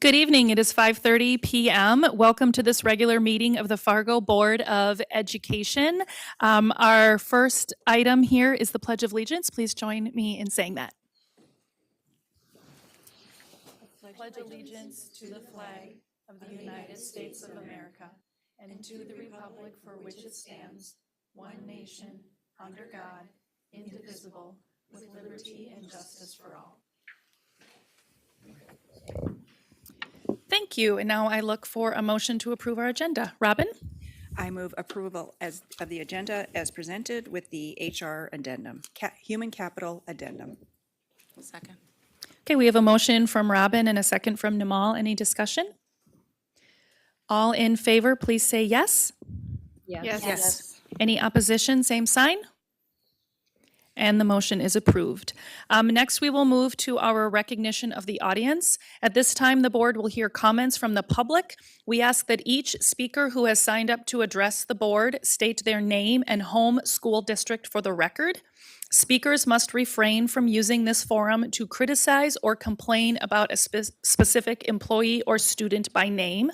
Good evening. It is 5:30 p.m. Welcome to this regular meeting of the Fargo Board of Education. Our first item here is the Pledge of Allegiance. Please join me in saying that. Pledge allegiance to the flag of the United States of America and to the republic for which it stands, one nation, under God, indivisible, with liberty and justice for all. Thank you. And now I look for a motion to approve our agenda. Robin? I move approval of the agenda as presented with the HR addendum, human capital addendum. Second. Okay, we have a motion from Robin and a second from Nimal. Any discussion? All in favor, please say yes. Yes. Any opposition, same sign. And the motion is approved. Next, we will move to our recognition of the audience. At this time, the board will hear comments from the public. We ask that each speaker who has signed up to address the board state their name and home school district for the record. Speakers must refrain from using this forum to criticize or complain about a specific employee or student by name.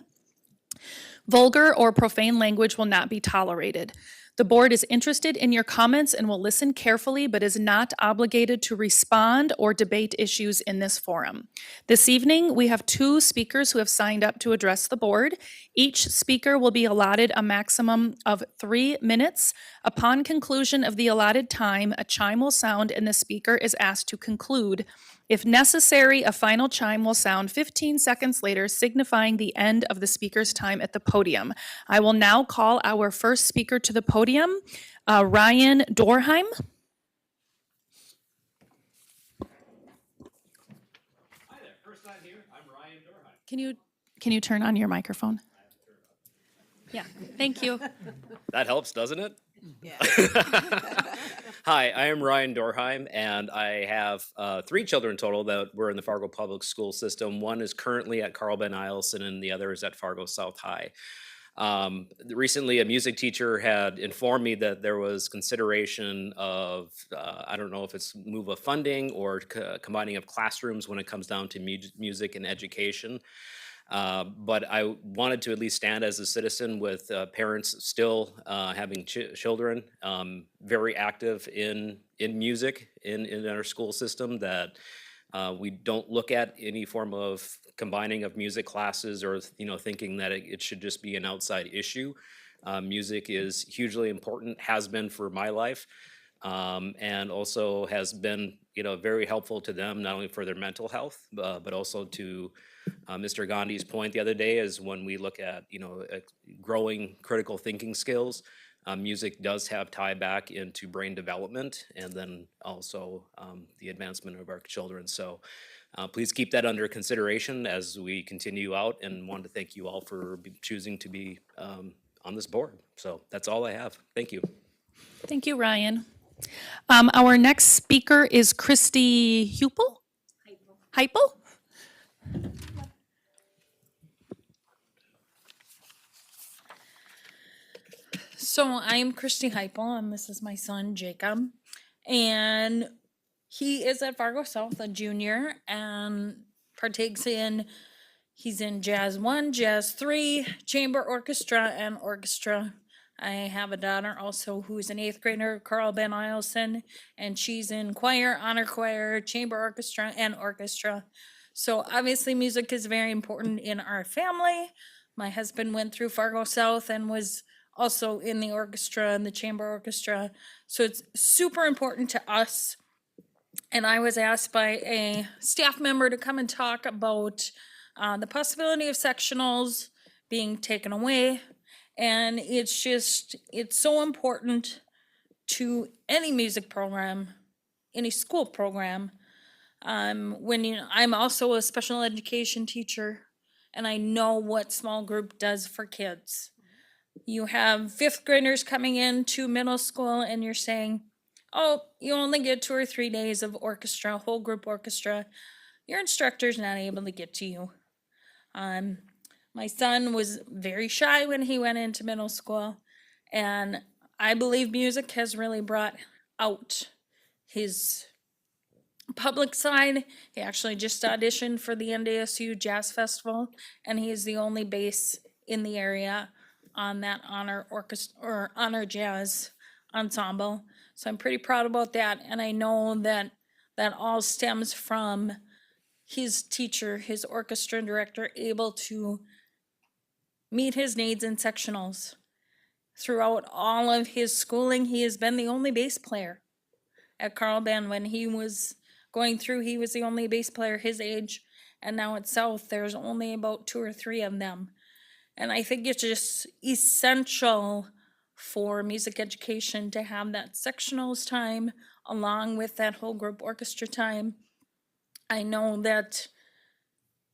Vulgar or profane language will not be tolerated. The board is interested in your comments and will listen carefully, but is not obligated to respond or debate issues in this forum. This evening, we have two speakers who have signed up to address the board. Each speaker will be allotted a maximum of 3 minutes. Upon conclusion of the allotted time, a chime will sound and the speaker is asked to conclude. If necessary, a final chime will sound 15 seconds later, signifying the end of the speaker's time at the podium. I will now call our first speaker to the podium, Ryan Dorheim. Hi there, first time here. I'm Ryan Dorheim. Can you turn on your microphone? Yeah, thank you. That helps, doesn't it? Yeah. Hi, I am Ryan Dorheim, and I have 3 children total that were in the Fargo public school system. One is currently at Carl Ben Eielson, and the other is at Fargo South High. Recently, a music teacher had informed me that there was consideration of, I don't know if it's move of funding or combining of classrooms when it comes down to music and education. But I wanted to at least stand as a citizen with parents still having children very active in music in our school system, that we don't look at any form of combining of music classes or thinking that it should just be an outside issue. Music is hugely important, has been for my life, and also has been very helpful to them, not only for their mental health but also to Mr. Gandhi's point the other day is when we look at growing critical thinking skills, music does have tie back into brain development and then also the advancement of our children. So please keep that under consideration as we continue out, and want to thank you all for choosing to be on this board. So that's all I have. Thank you. Thank you, Ryan. Our next speaker is Christy Hupel. Heipel? So I'm Christy Heipel, and this is my son Jacob, and he is at Fargo South, a junior, and he's in Jazz 1, Jazz 3, Chamber Orchestra, and Orchestra. I have a daughter also who's an 8th grader, Carl Ben Eielson, and she's in choir, honor choir, chamber orchestra, and orchestra. So obviously music is very important in our family. My husband went through Fargo South and was also in the orchestra and the chamber orchestra. So it's super important to us. And I was asked by a staff member to come and talk about the possibility of sectionals being taken away. And it's so important to any music program, any school program. I'm also a special education teacher, and I know what small group does for kids. You have 5th graders coming into middle school and you're saying, oh, you only get 2 or 3 days of orchestra, whole group orchestra. Your instructor's not able to get to you. My son was very shy when he went into middle school, and I believe music has really brought out his public side, he actually just auditioned for the NDSU Jazz Festival, and he is the only bass in the area on that honor orchestra or honor jazz ensemble. So I'm pretty proud about that, and I know that that all stems from his teacher, his orchestra director, able to meet his needs in sectionals. Throughout all of his schooling, he has been the only bass player at Carl Ben. When he was going through, he was the only bass player his age, and now at South, there's only about 2 or 3 of them. And I think it's just essential for music education to have that sectionals time along with that whole group orchestra time. I know that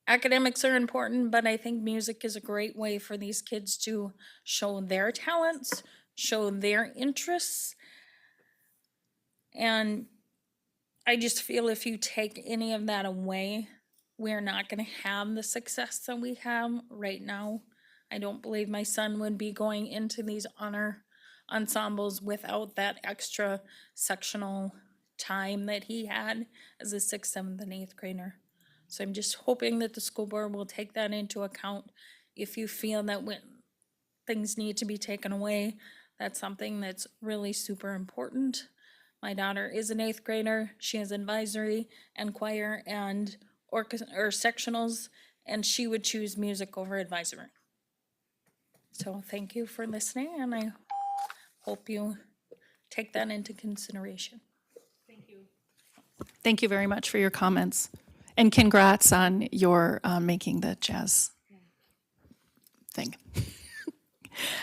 academics are important, but I think music is a great way for these kids to show their talents, show their interests. And I just feel if you take any of that away, we're not going to have the success that we have right now. I don't believe my son would be going into these honor ensembles without that extra sectional time that he had as a 6th, 7th, and 8th grader. So I'm just hoping that the school board will take that into account. If you feel that when things need to be taken away, that's something that's really super important. My daughter is an 8th grader. She has advisory and choir and orchestra or sectionals, and she would choose music over advisory. So thank you for listening, and I hope you take that into consideration. Thank you very much for your comments. And congrats on your making the jazz thing.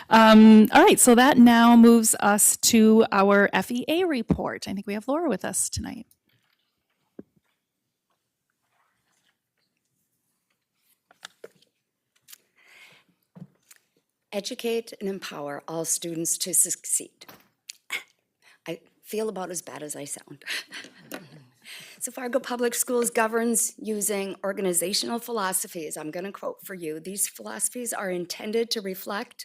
All right, so that now moves us to our FEA report. I think we have Laura with us tonight. Educate and empower all students to succeed. I feel about as bad as I sound. So Fargo Public Schools governs using organizational philosophies. I'm going to quote for you. These philosophies are intended to reflect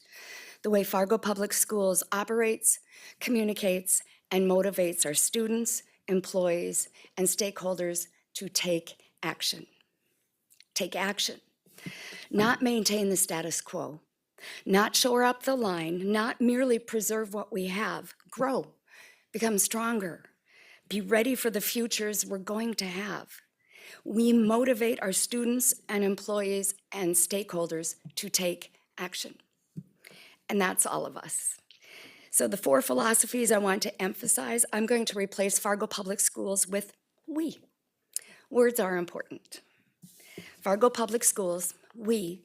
the way Fargo Public Schools operates, communicates, and motivates our students, employees, and stakeholders to take action. Take action. Not maintain the status quo. Not shore up the line, not merely preserve what we have. Grow, become stronger, be ready for the futures we're going to have. We motivate our students and employees and stakeholders to take action. And that's all of us. So the 4 philosophies I want to emphasize, I'm going to replace Fargo Public Schools with we. Words are important. Fargo Public Schools, we,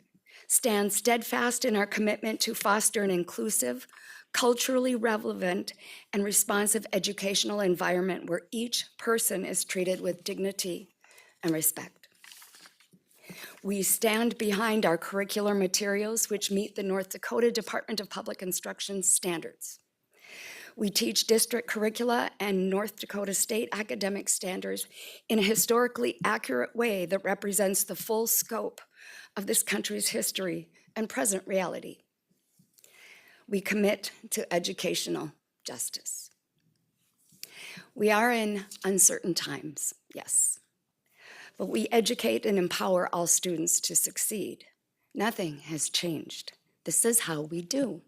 stand steadfast in our commitment to foster an inclusive, culturally relevant, and responsive educational environment where each person is treated with dignity and respect. We stand behind our curricular materials, which meet the North Dakota Department of Public Instruction standards. We teach district curricula and North Dakota state academic standards in a historically accurate way that represents the full scope of this country's history and present reality. We commit to educational justice. We are in uncertain times, yes, but we educate and empower all students to succeed. Nothing has changed. This is how we do.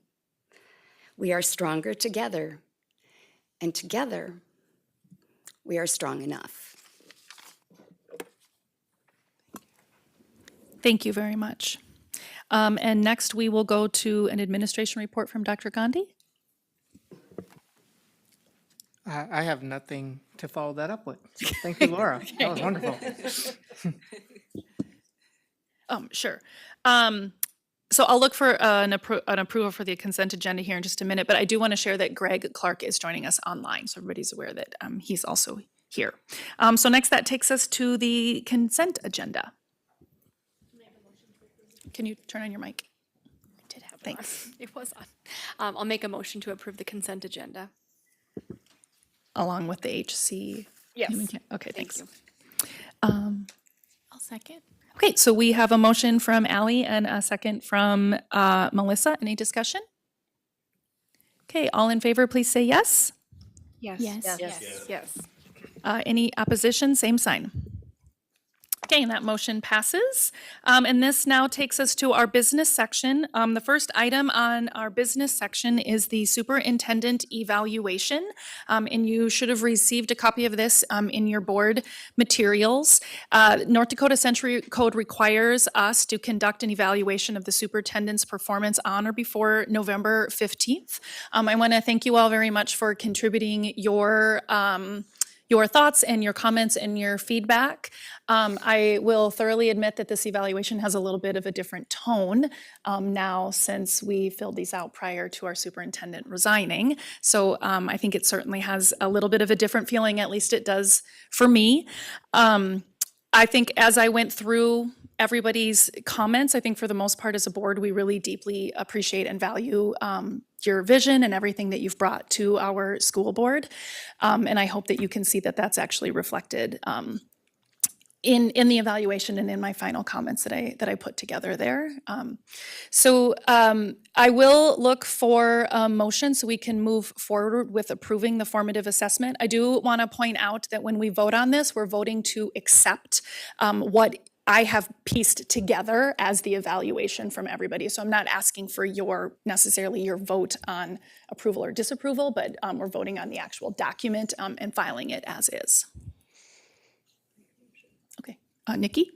We are stronger together, and together we are strong enough. Thank you very much. And next, we will go to an administration report from Dr. Gandhi. I have nothing to follow that up with. So thank you, Laura. That was wonderful. Sure. So I'll look for an approval for the consent agenda here in just a minute, but I do want to share that Greg Clark is joining us online, so everybody's aware that he's also here. So next, that takes us to the consent agenda. Can you turn on your mic? I did have it Thanks. on. It was on. I'll make a motion to approve the consent agenda. Along with the HC? Yes. Okay, Thank thanks. you. I'll second. Okay, so we have a motion from Ally and a second from Melissa. Any discussion? Okay, all in favor, please say yes. Yes. Yes. Yes. Any opposition, same sign. Okay, and that motion passes. And this now takes us to our business section. The first item on our business section is the superintendent evaluation. And you should have received a copy of this in your board materials. North Dakota Century Code requires us to conduct an evaluation of the superintendent's performance on or before November 15th. I want to thank you all very much for contributing your thoughts and your comments and your feedback. I will thoroughly admit that this evaluation has a little bit of a different tone now since we filled these out prior to our superintendent resigning. So I think it certainly has a little bit of a different feeling, at least it does for me. I think as I went through everybody's comments, I think for the most part as a board, we really deeply appreciate and value your vision and everything that you've brought to our school board. And I hope that you can see that that's actually reflected in the evaluation and in my final comments that I put together there. So I will look for a motion so we can move forward with approving the formative assessment. I do want to point out that when we vote on this, we're voting to accept what I have pieced together as the evaluation from everybody. So I'm not asking for necessarily your vote on approval or disapproval, but we're voting on the actual document and filing it as is. Okay, Nikki?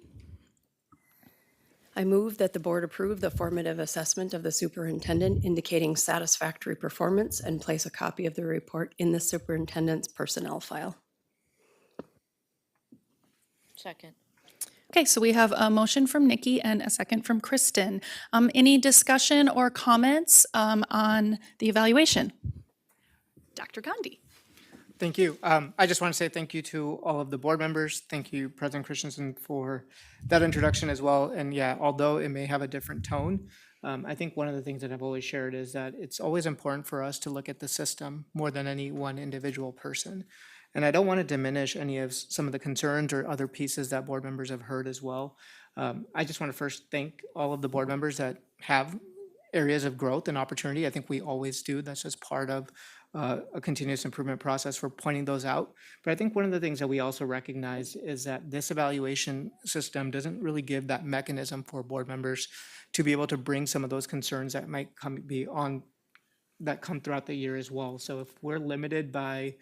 I move that the board approve the formative assessment of the superintendent indicating satisfactory performance and place a copy of the report in the superintendent's personnel file. Second. Okay, so we have a motion from Nikki and a second from Kristen. Any discussion or comments on the evaluation? Dr. Gandhi. Thank you. I just want to say thank you to all of the board members. Thank you, President Christensen, for that introduction as well. And yeah, although it may have a different tone, I think one of the things that I've always shared is that it's always important for us to look at the system more than any one individual person. And I don't want to diminish any of some of the concerns or other pieces that board members have heard as well. I just want to first thank all of the board members that have areas of growth and opportunity. I think we always do. That's just part of a continuous improvement process for pointing those out. But I think one of the things that we also recognize is that this evaluation system doesn't really give that mechanism for board members to be able to bring some of those concerns that might come throughout the year as well. So if we're limited by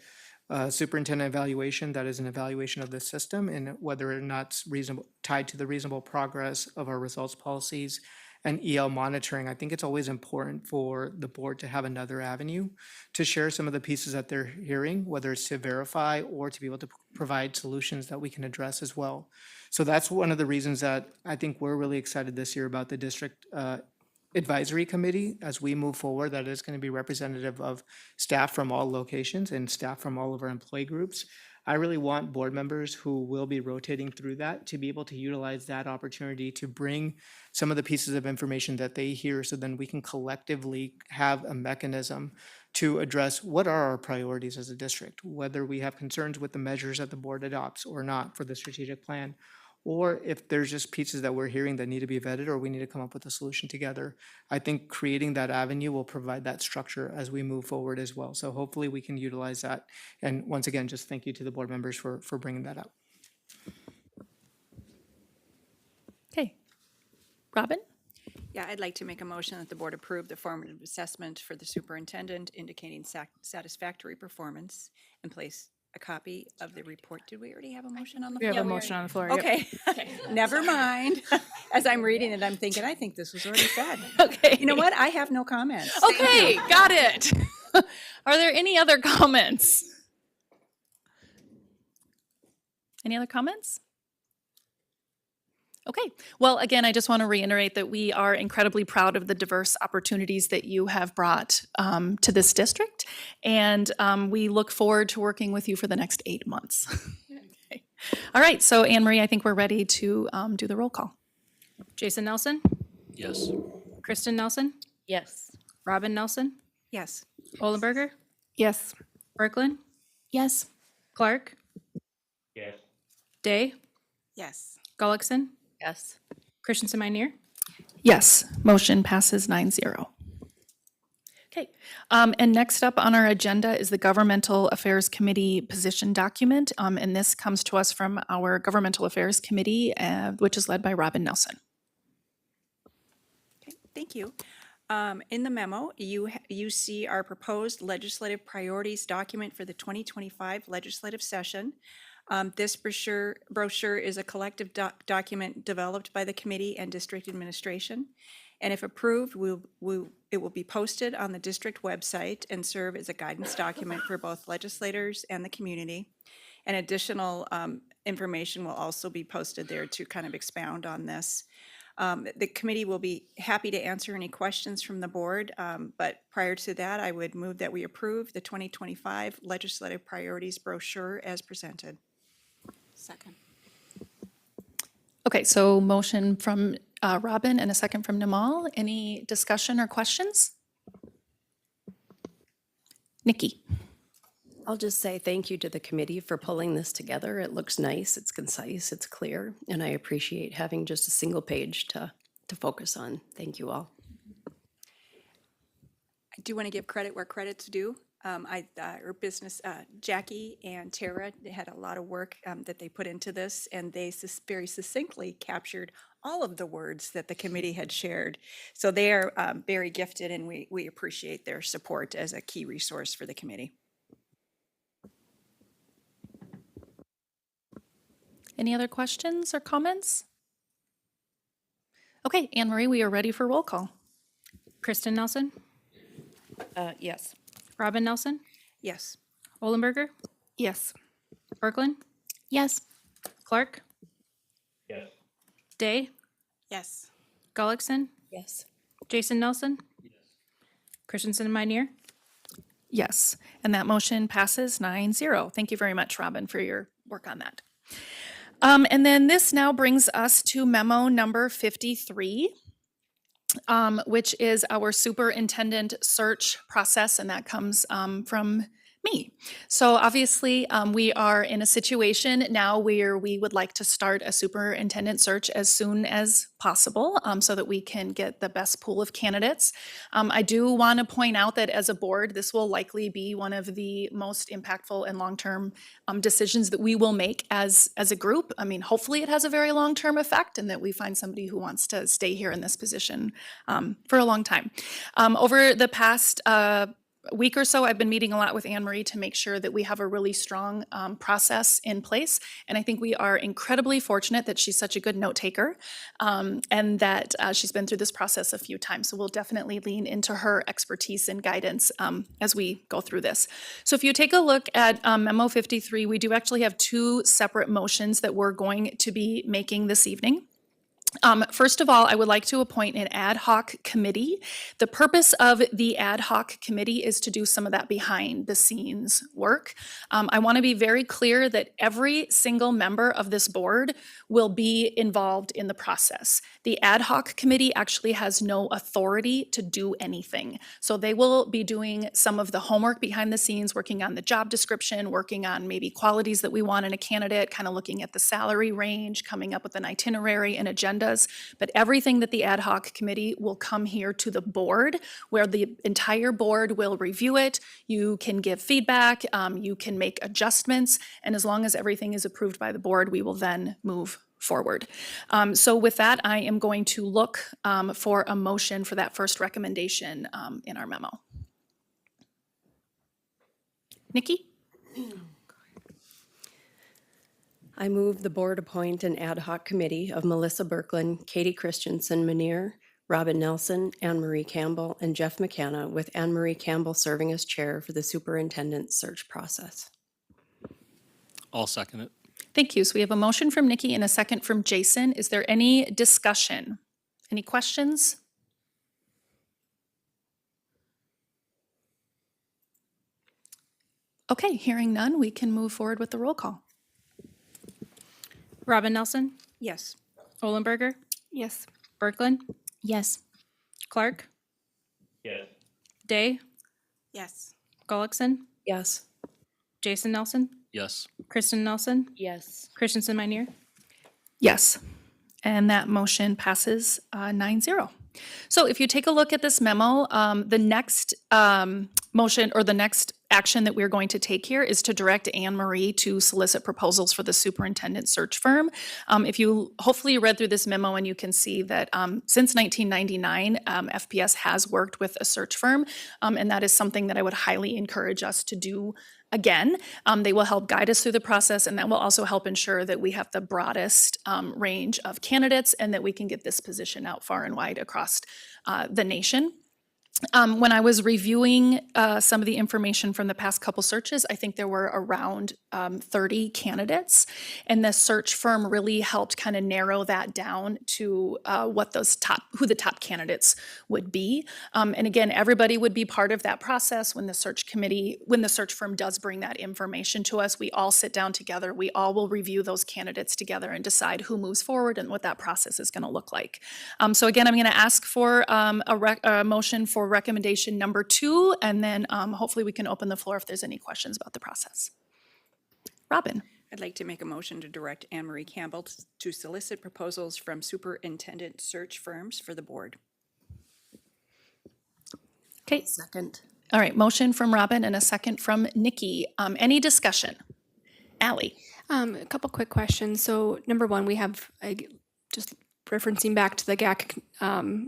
superintendent evaluation, that is an evaluation of the system and whether or not it's reasonable, tied to the reasonable progress of our results policies and EL monitoring, I think it's always important for the board to have another avenue to share some of the pieces that they're hearing, whether it's to verify or to be able to provide solutions that we can address as well. So that's one of the reasons that I think we're really excited this year about the district advisory committee as we move forward. That is going to be representative of staff from all locations and staff from all of our employee groups. I really want board members who will be rotating through that to be able to utilize that opportunity to bring some of the pieces of information that they hear so then we can collectively have a mechanism to address what are our priorities as a district, whether we have concerns with the measures that the board adopts or not for the strategic plan, or if there's just pieces that we're hearing that need to be vetted or we need to come up with a solution together. I think creating that avenue will provide that structure as we move forward as well. So hopefully we can utilize that. And once again, just thank you to the board members for bringing that up. Okay. Robin? Yeah, I'd like to make a motion that the board approve the formative assessment for the superintendent indicating satisfactory performance and place a copy of the report. Did we already have a motion on the floor? We have a motion on the floor. Yep. Okay, never mind. As I'm reading it, I'm thinking, I think this was already said. Okay. You know what? I have no comments. Okay, got it. Are there any other comments? Any other comments? Okay, well, again, I just want to reiterate that we are incredibly proud of the diverse opportunities that you have brought to this district, and we look forward to working with you for the next 8 months. Okay. All right, so Anne Marie, I think we're ready to do the roll call. Jason Nelson, Yes. Kristen Nelson, Yes. Robin Nelson, Yes. Olenberger, Yes. Berklin, Yes. Clark. Yes. Day, Yes. Gullickson, Yes. Christensen Meineer. Yes, motion passes 9-0. Okay, and next up on our agenda is the Governmental Affairs Committee position document, and this comes to us from our Governmental Affairs Committee, which is led by Robin Nelson. Okay, thank you. In the memo, you see our proposed legislative priorities document for the 2025 legislative session. This brochure is a collective document developed by the committee and district administration. And if approved, it will be posted on the district website and serve as a guidance document for both legislators and the community. And additional information will also be posted there to kind of expound on this. The committee will be happy to answer any questions from the board, but prior to that, I would move that we approve the 2025 legislative priorities brochure as presented. Second. Okay, so motion from Robin and a second from Namal. Any discussion or questions? Nikki? I'll just say thank you to the committee for pulling this together. It looks nice, it's concise, it's clear, and I appreciate having just a single page to focus on. Thank you all. I do want to give credit where credit's due. Jackie and Tara had a lot of work that they put into this, and they very succinctly captured all of the words that the committee had shared. So they are very gifted, and we appreciate their support as a key resource for the committee. Any other questions or comments? Okay, Anne Marie, we are ready for roll call. Kristen Nelson, Yes. Robin Nelson, Yes. Olenberger, Yes. Berglund, Yes. Clark, Yes. Day, Yes. Gullickson, Yes. Jason Nelson, Christensen, Meinier. Yes, and that motion passes 9-0. Thank you very much, Robin, for your work on that. And then this now brings us to memo number 53, which is our superintendent search process, and that comes from me. So obviously, we are in a situation now where we would like to start a superintendent search as soon as possible so that we can get the best pool of candidates. I do want to point out that as a board, this will likely be one of the most impactful and long-term decisions that we will make as a group. I mean, hopefully it has a very long-term effect and that we find somebody who wants to stay here in this position for a long time. Over the past week or so, I've been meeting a lot with Anne Marie to make sure that we have a really strong process in place. And I think we are incredibly fortunate that she's such a good note taker and that she's been through this process a few times. So we'll definitely lean into her expertise and guidance as we go through this. So if you take a look at Memo 53, we do actually have two separate motions that we're going to be making this evening. First of all, I would like to appoint an ad hoc committee. The purpose of the ad hoc committee is to do some of that behind the scenes work. I want to be very clear that every single member of this board will be involved in the process. The ad hoc committee actually has no authority to do anything. So they will be doing some of the homework behind the scenes, working on the job description, working on maybe qualities that we want in a candidate, kind of looking at the salary range, coming up with an itinerary and agenda. But everything that the ad hoc committee will come here to the board, where the entire board will review it. You can give feedback, you can make adjustments, and as long as everything is approved by the board, we will then move forward. So with that, I am going to look for a motion for that first recommendation in our memo. Nikki? I move the board appoint an ad hoc committee of Melissa Berglund, Katie Christensen Meinier, Robin Nelson, Anne Marie Campbell, and Jeff McKenna, with Anne Marie Campbell serving as chair for the superintendent search process. I'll second it. Thank you. So we have a motion from Nikki and a second from Jason. Is there any discussion? Any questions? Okay, hearing none, we can move forward with the roll call. Robin Nelson, Yes. Olenberger, Yes. Berglund, Yes. Clark, Yes. Day, Yes. Gullickson, Yes. Jason Nelson, Yes. Kristen Nelson, Yes. Christensen, Meinier. Yes, and that motion passes 9-0. So if you take a look at this memo, the next motion or the next action that we're going to take here is to direct Anne Marie to solicit proposals for the superintendent search firm. If you hopefully read through this memo and you can see that since 1999, FPS has worked with a search firm, and that is something that I would highly encourage us to do again. They will help guide us through the process, and that will also help ensure that we have the broadest range of candidates and that we can get this position out far and wide across the nation. When I was reviewing some of the information from the past couple searches, I think there were around 30 candidates, and the search firm really helped kind of narrow that down to who the top candidates would be. And again, everybody would be part of that process when the search firm does bring that information to us. We all sit down together. We all will review those candidates together and decide who moves forward and what that process is going to look like. So again, I'm going to ask for a motion for recommendation number 2, and then hopefully we can open the floor if there's any questions about the process. Robin. I'd like to make a motion to direct Anne Marie Campbell to solicit proposals from superintendent search firms for the board. Okay. Second. All right, motion from Robin and a second from Nikki. Any discussion? Allie. A couple quick questions. So number one, we have, just referencing back to the GAC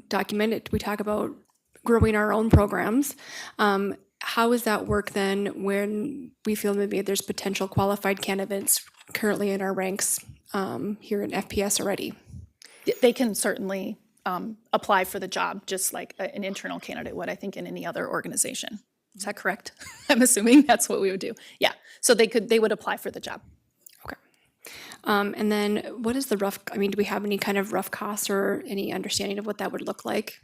document, we talk about growing our own programs. How does that work then when we feel maybe there's potential qualified candidates currently in our ranks here in FPS already? They can certainly apply for the job just like an internal candidate would, I think, in any other organization. Is that correct? I'm assuming that's what we would do. Yeah, so they would apply for the job. Okay. And then what is the rough, do we have any kind of rough costs or any understanding of what that would look like?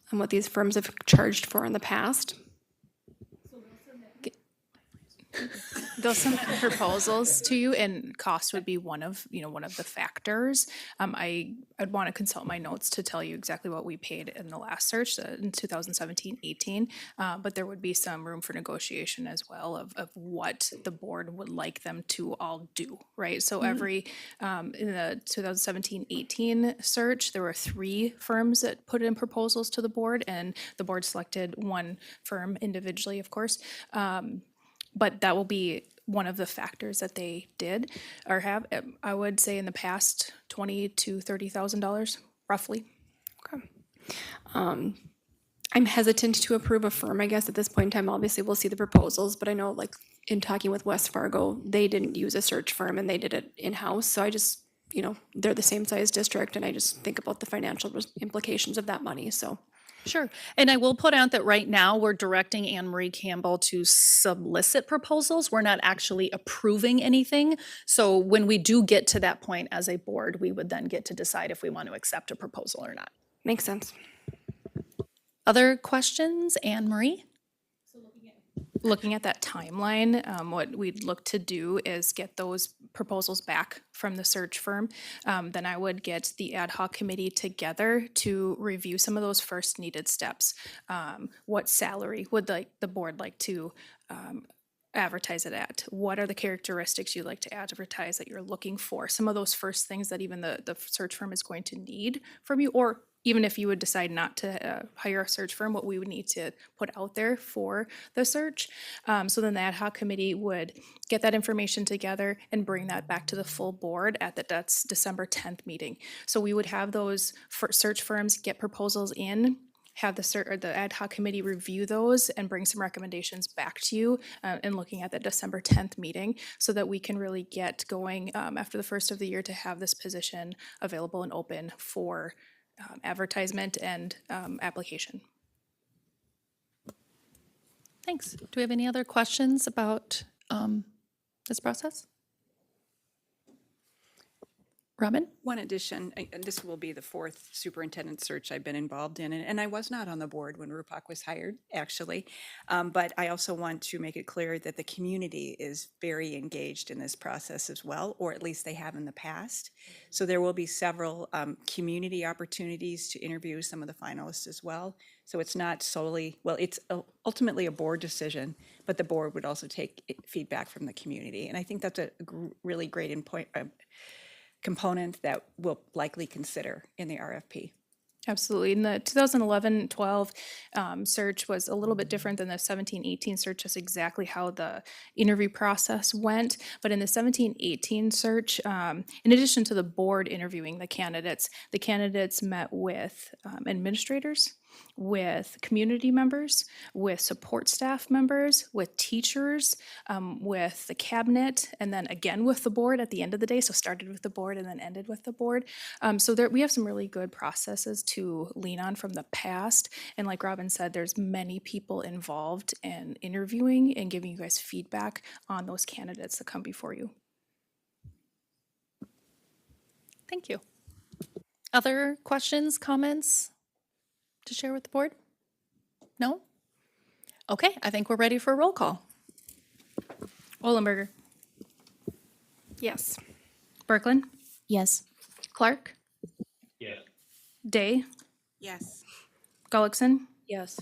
And what these firms have charged for in the past? They'll send proposals to you, and cost would be one of the factors. I'd want to consult my notes to tell you exactly what we paid in the last search in 2017-18, but there would be some room for negotiation as well of what the board would like them to all do, right? So in the 2017-18 search, there were 3 firms that put in proposals to the board, and the board selected one firm individually, of course. But that will be one of the factors that they did or have. I would say in the past, $20,000 to $30,000 roughly. Okay. I'm hesitant to approve a firm, I guess, at this point in time. Obviously, we'll see the proposals, but I know, like, in talking with West Fargo, they didn't use a search firm and they did it in-house. So I just, they're the same size district, and I just think about the financial implications of that money, so. Sure. And I will put out that right now we're directing Anne Marie Campbell to solicit proposals. We're not actually approving anything. So when we do get to that point as a board, we would then get to decide if we want to accept a proposal or not. Makes sense. Other questions, Anne Marie? Looking at that timeline, what we'd look to do is get those proposals back from the search firm. Then I would get the ad hoc committee together to review some of those first needed steps. What salary would the board like to advertise it at? What are the characteristics you'd like to advertise that you're looking for? Some of those first things that even the search firm is going to need from you, or even if you would decide not to hire a search firm, what we would need to put out there for the search. So then the ad hoc committee would get that information together and bring that back to the full board at that's December 10th meeting. So we would have those search firms get proposals in, have the ad hoc committee review those and bring some recommendations back to you and looking at that December 10th meeting so that we can really get going after the first of the year to have this position available and open for advertisement and application. Thanks. Do we have any other questions about this process? Robin? One addition, this will be the 4th superintendent search I've been involved in, and I was not on the board when Rupak was hired, actually. But I also want to make it clear that the community is very engaged in this process as well, or at least they have in the past. So there will be several community opportunities to interview some of the finalists as well. So it's not solely, well, it's ultimately a board decision, but the board would also take feedback from the community. And I think that's a really great component that we'll likely consider in the RFP. Absolutely. And the 2011-12 search was a little bit different than the 17-18 search. That's exactly how the interview process went. But in the 17-18 search, in addition to the board interviewing the candidates met with administrators, with community members, with support staff members, with teachers, with the cabinet, and then again with the board at the end of the day. So started with the board and then ended with the board. So there, we have some really good processes to lean on from the past. And like Robin said, there's many people involved in interviewing and giving you guys feedback on those candidates that come before you. Thank you. Other questions, comments to share with the board? No? Okay, I think we're ready for a roll call. Ollenberger, Yes. Berkland, Yes. Clark, Yes. Day, Yes. Gullickson, Yes.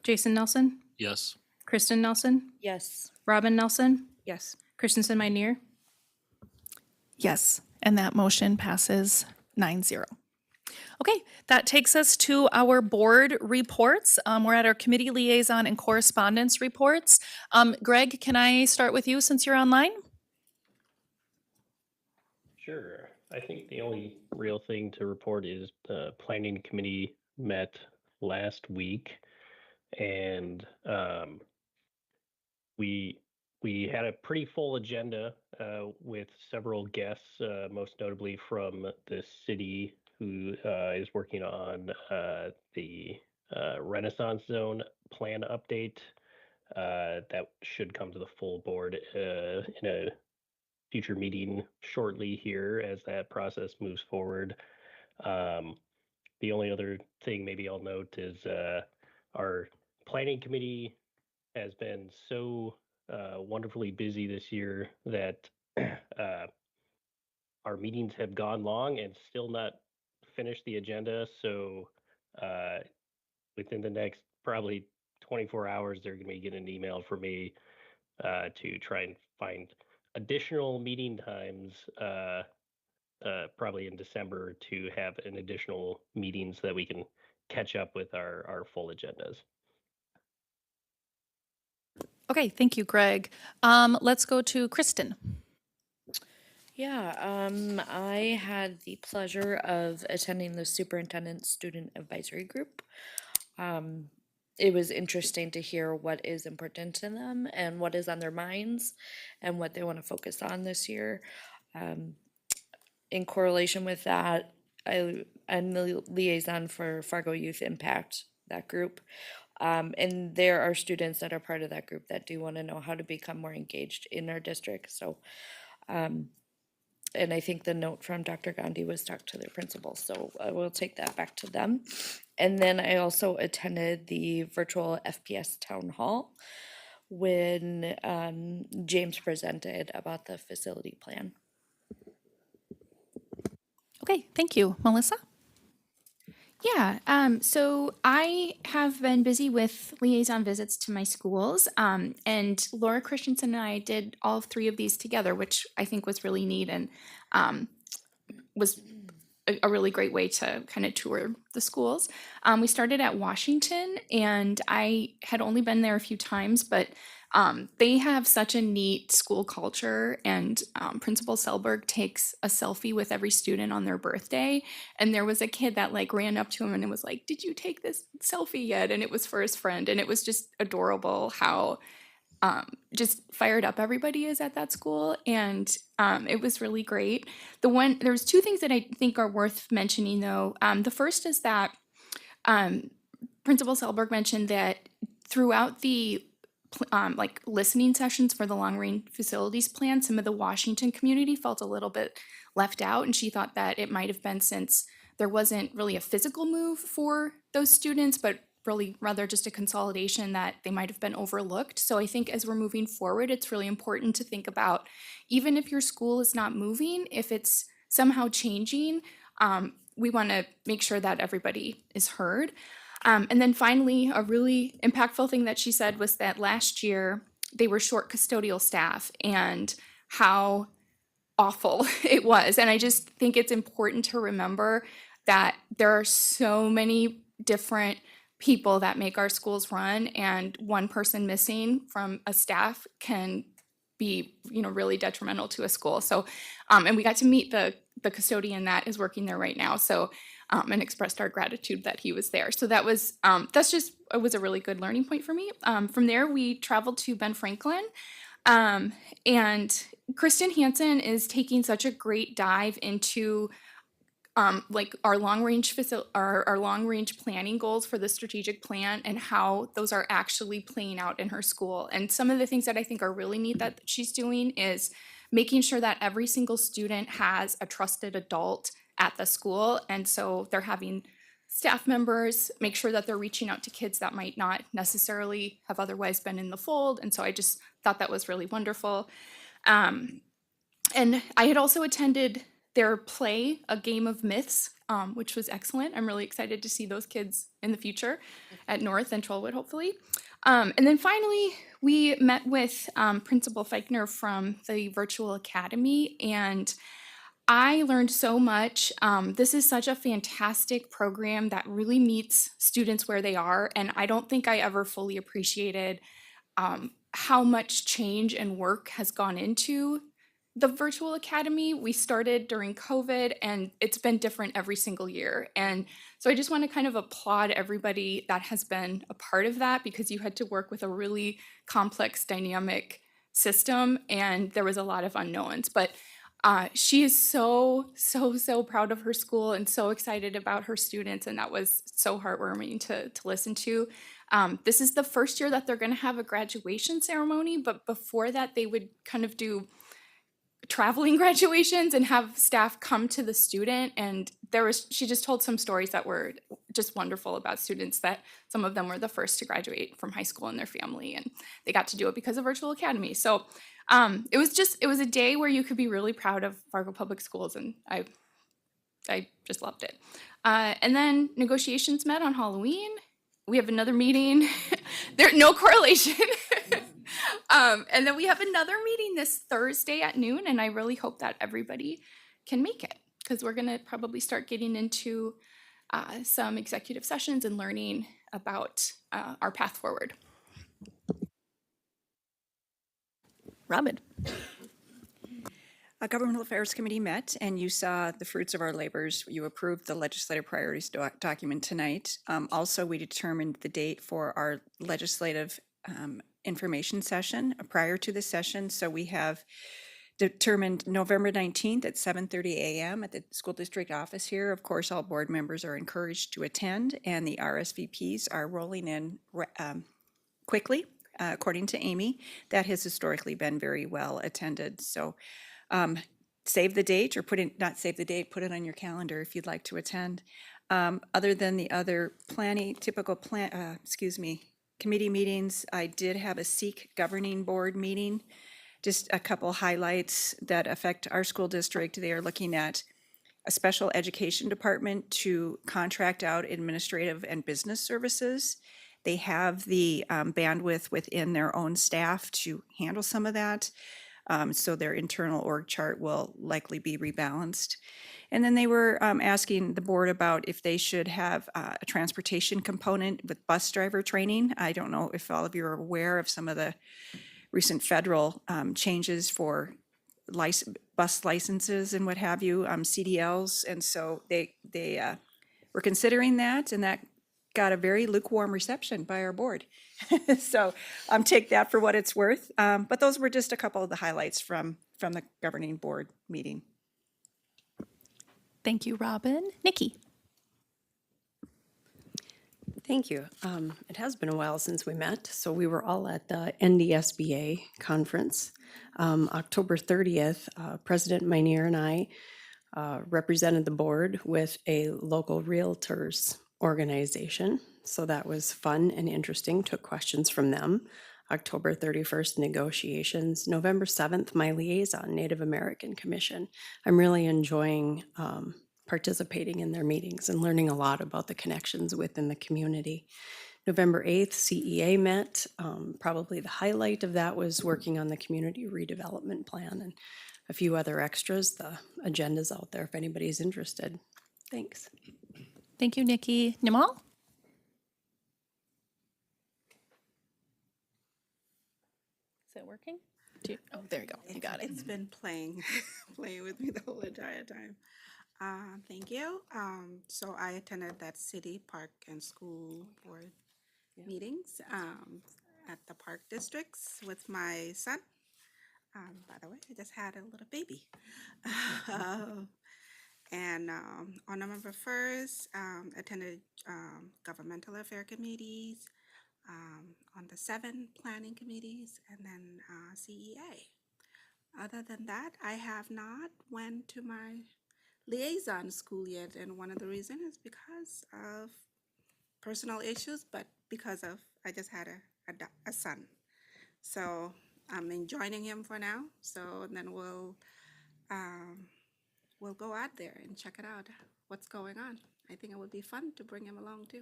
Jason Nelson, Yes. Kristen Nelson, Yes. Robin Nelson, Yes. Christensen Meineer. Yes, and that motion passes 9-0. Okay, that takes us to our board reports. We're at our committee liaison and correspondence reports. Greg, can I start with you since you're online? Sure. I think the only real thing to report is the planning committee met last week, and we had a pretty full agenda with several guests, most notably from the city, who is working on the Renaissance Zone plan update. That should come to the full board in a future meeting shortly here as that process moves forward. The only other thing maybe I'll note is our planning committee has been so wonderfully busy this year that our meetings have gone long and still not finished the agenda. So within the next probably 24 hours, they're going to be getting an email from me to try and find additional meeting times, probably in December, to have an additional meeting so that we can catch up with our full agendas. Okay, thank you, Greg. Let's go to Kristen. Yeah, I had the pleasure of attending the superintendent student advisory group. It was interesting to hear what is important to them and what is on their minds and what they want to focus on this year. In correlation with that, I'm the liaison for Fargo Youth Impact, that group. And there are students that are part of that group that do want to know how to become more engaged in our district. So, and I think the note from Dr. Gandhi was stuck to their principal, so I will take that back to them. And then I also attended the virtual FPS town hall when James presented about the facility plan. Okay, thank you. Melissa? Yeah, so I have been busy with liaison visits to my schools, and Laura Christensen and I did all three of these together, which I think was really neat and was a really great way to kind of tour the schools. We started at Washington, and I had only been there a few times, but they have such a neat school culture, and Principal Selberg takes a selfie with every student on their birthday. And there was a kid that like ran up to him and was like, "Did you take this selfie yet?" And it was for his friend. And it was just adorable how just fired up everybody is at that school. And it was really great. There's two things that I think are worth mentioning though. The first is that Principal Selberg mentioned that throughout the like listening sessions for the long range facilities plan, some of the Washington community felt a little bit left out, and she thought that it might have been since there wasn't really a physical move for those students, but really rather just a consolidation that they might have been overlooked. So I think as we're moving forward, it's really important to think about, even if your school is not moving, if it's somehow changing, we want to make sure that everybody is heard. And then finally, a really impactful thing that she said was that last year they were short custodial staff and how awful it was. And I just think it's important to remember that there are so many different people that make our schools run, and one person missing from a staff can be, really detrimental to a school. So, and we got to meet the custodian that is working there right now. So, and expressed our gratitude that he was there. So that was, it was a really good learning point for me. From there, we traveled to Ben Franklin, and Kristen Hansen is taking such a great dive into like our long range our long range planning goals for the strategic plan and how those are actually playing out in her school. And some of the things that I think are really neat that she's doing is making sure that every single student has a trusted adult at the school. And so they're having staff members make sure that they're reaching out to kids that might not necessarily have otherwise been in the fold. And so I just thought that was really wonderful. And I had also attended their play, A Game of Myths, which was excellent. I'm really excited to see those kids in the future at North and Trollwood, hopefully. And then finally, we met with Principal Feichner from the Virtual Academy, and I learned so much. This is such a fantastic program that really meets students where they are, and I don't think I ever fully appreciated how much change and work has gone into the Virtual Academy. We started during COVID, and it's been different every single year. And so I just want to kind of applaud everybody that has been a part of that, because you had to work with a really complex, dynamic system, and there was a lot of unknowns. But she is so proud of her school and so excited about her students, and that was so heartwarming to listen to. This is the first year that they're going to have a graduation ceremony, but before that, they would kind of do traveling graduations and have staff come to the student. And she just told some stories that were just wonderful about students, that some of them were the first to graduate from high school in their family, and they got to do it because of Virtual Academy. So it was a day where you could be really proud of Fargo Public Schools, and I just loved it. And then negotiations met on Halloween. We have another meeting. There's no correlation. And then we have another meeting this Thursday at noon, and I really hope that everybody can make it, because we're going to probably start getting into some executive sessions and learning about our path forward. Robin. A Governmental Affairs Committee met, and you saw the fruits of our labors. You approved the legislative priorities document tonight. Also, we determined the date for our legislative information session prior to the session. So we have determined November 19th at 7:30 a.m. at the school district office here. Of course, all board members are encouraged to attend, and the RSVPs are rolling in quickly. According to Amy, that has historically been very well attended. So save the date, or put it on your calendar if you'd like to attend. Other than the other committee meetings, I did have a SEEK governing board meeting. Just a couple highlights that affect our school district. They are looking at a special education department to contract out administrative and business services. They have the bandwidth within their own staff to handle some of that. So their internal org chart will likely be rebalanced. And then they were asking the board about if they should have a transportation component with bus driver training. I don't know if all of you are aware of some of the recent federal changes for bus licenses and what have you, CDLs. And so they were considering that, and that got a very lukewarm reception by our board. So take that for what it's worth. But those were just a couple of the highlights from the governing board meeting. Thank you, Robin. Nikki. Thank you. It has been a while since we met, so we were all at the NDSBA conference. October 30th, President Meinier and I represented the board with a local realtors organization. So that was fun and interesting, took questions from them. October 31st, negotiations. November 7th, my liaison, Native American Commission. I'm really enjoying participating in their meetings and learning a lot about the connections within the community. November 8th, CEA met. Probably the highlight of that was working on the community redevelopment plan and a few other extras. The agenda's out there if anybody's interested. Thanks. Thank you, Nikki. Nimal? Is it working? Oh, there you go. You got it. It's been playing, playing with me the whole entire time. Thank you. So I attended that city, park, and school board meetings at the park districts with my son. By the way, I just had a little baby. And on November 1st, attended governmental affair committees, on the 7 planning committees, and then CEA. Other than that, I have not went to my liaison school yet, and one of the reasons is because of personal issues, but because of I just had a son, so I'm enjoying him for now. So then we'll go out there and check it out. What's going on? I think it would be fun to bring him along too.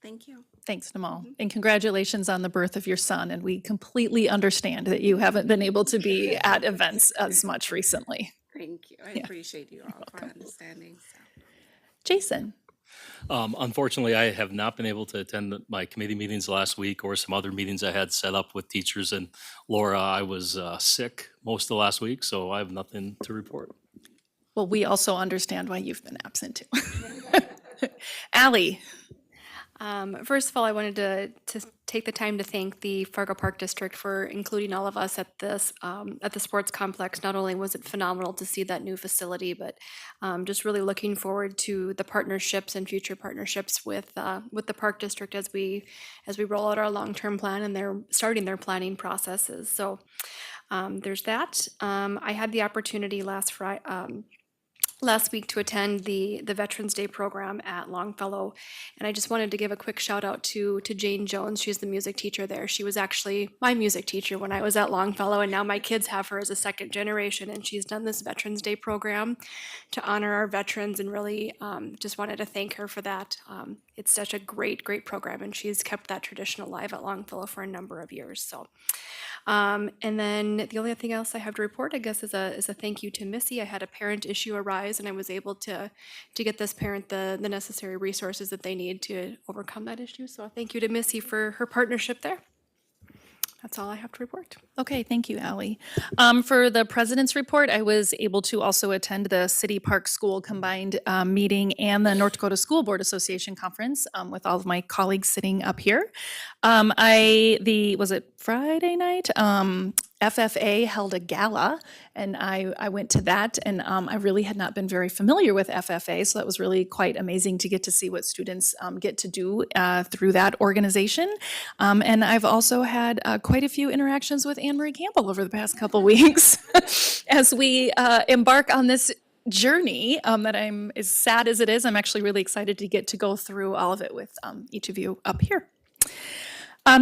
Thank you. Thanks, Nimal. And congratulations on the birth of your son. And we completely understand that you haven't been able to be at events as much recently. Thank you. I appreciate you all for understanding. So. Jason? Unfortunately, I have not been able to attend my committee meetings last week or some other meetings I had set up with teachers. And Laura, I was sick most of the last week, so I have nothing to report. Well, we also understand why you've been absent too. Allie? First of all, I wanted to take the time to thank the Fargo Park District for including all of us at this at the sports complex. Not only was it phenomenal to see that new facility, but just really looking forward to the partnerships and future partnerships with the Park District as we roll out our long-term plan and they're starting their planning processes. So there's that. I had the opportunity last week to attend the Veterans Day program at Longfellow, and I just wanted to give a quick shout out to Jane Jones. She's the music teacher there. She was actually my music teacher when I was at Longfellow, and now my kids have her as a second generation, and she's done this Veterans Day program to honor our veterans, and really just wanted to thank her for that. It's such a great program, and she's kept that tradition alive at Longfellow for a number of years. So. And then the only thing else I have to report, I guess, is a thank you to Missy. I had a parent issue arise, and I was able to get this parent the necessary resources that they need to overcome that issue. So thank you to Missy for her partnership there. That's all I have to report. Okay, thank you, Allie. For the president's report, I was able to also attend the City Park School Combined meeting and the North Dakota School Board Association conference with all of my colleagues sitting up here. Was it Friday night? FFA held a gala, and I went to that, and I really had not been very familiar with FFA, so that was really quite amazing to get to see what students get to do through that organization. And I've also had quite a few interactions with Anne Marie Campbell over the past couple weeks as we embark on this journey that I'm, as sad as it is, I'm actually really excited to get to go through all of it with each of you up here.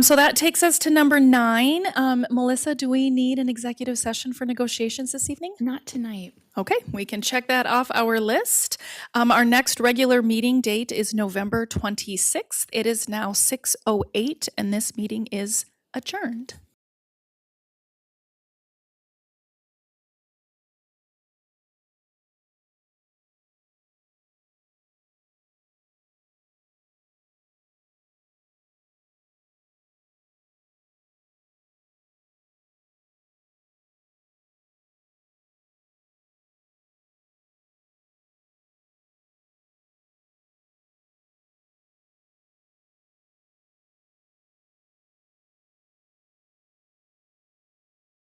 So that takes us to number 9. Melissa, do we need an executive session for negotiations this evening? Not tonight. Okay, we can check that off our list. Our next regular meeting date is November 26th. It is now 6:08, and this meeting is adjourned.